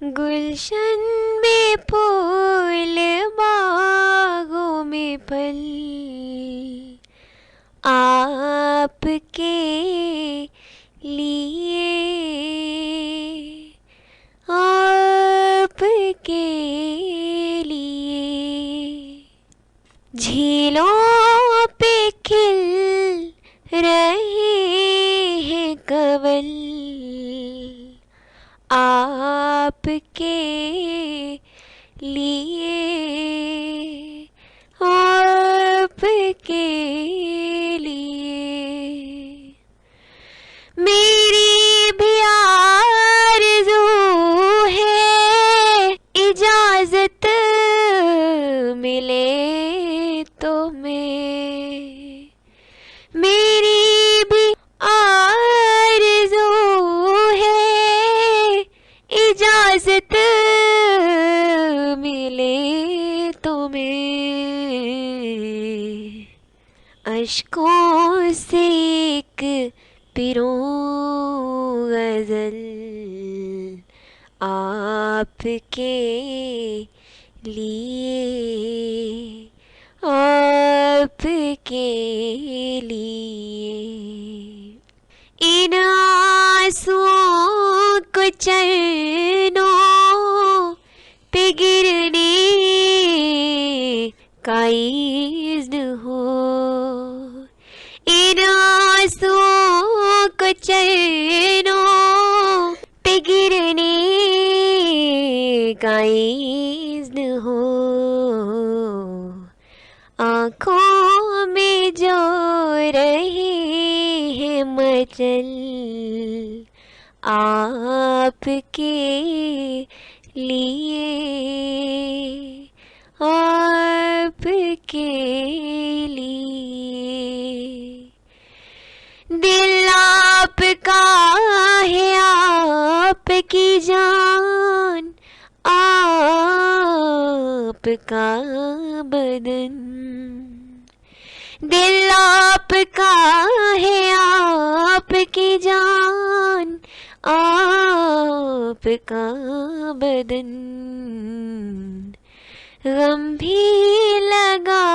गुलशन में फूल, बागों में फल, आपके लिए, आपके लिए। झीलों पे खिल रहे हैं कंवल, आपके लिए, आपके लिए। मेरी भी आरज़ू है, इजाज़त मिले तो मेरी भी आरज़ू है, इजाज़त मिले तो अश्कों से एक पिरूं गज़ल, आपके लिए, आपके लिए। इन आंसुओं को चरणों पे गिरने का इज़्न हो, इन आंसुओं को चरणों पे गिरने का इज़्न हो। आँखों में जो रहे हैं मचल, आपके लिए, आपके लिए। दिल आपका है, आपकी जान, आपका बदन। दिल आपका है, आपकी जान, आपका बदन। गम भी लगा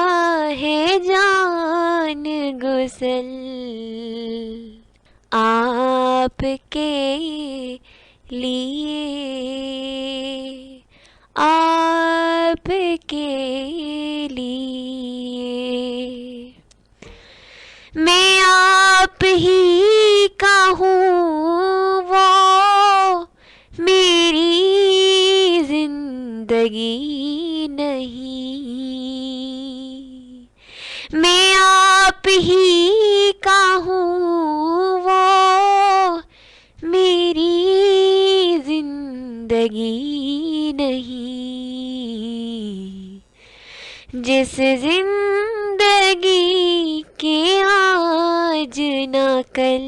है जान गुसल, आपके लिए, आपके लिए। मैं आप ही का हूँ, वो मेरी जिंदगी नहीं। मैं आप ही का हूँ, वो मेरी जिंदगी नहीं। जिस जिंदगी के आज ना कल,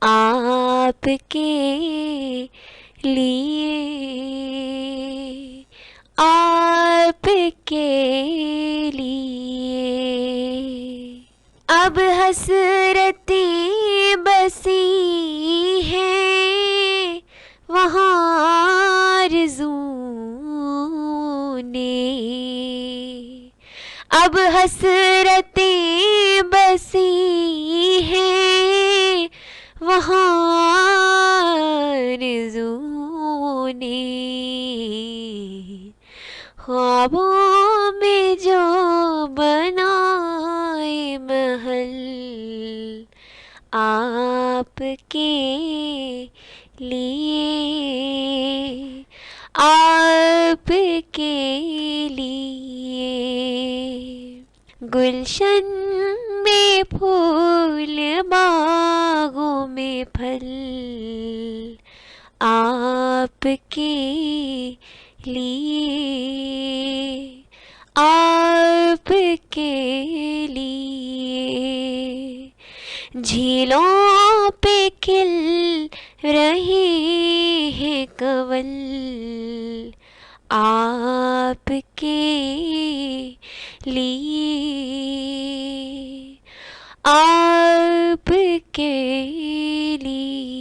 आपके लिए, आपके लिए। अब हसरतें बसी हैं वहाँ आरज़ू ने, अब हसरतें बसी हैं वहाँ आरज़ू ने। ख्वाबों में जो बनाए महल, आपके लिए, आपके लिए। गुलशन में फूल, बागों में फल, आपके लिए, आपके लिए। झीलों पे खिल रहे हैं कंवल, आपके लिए, आपके लिए।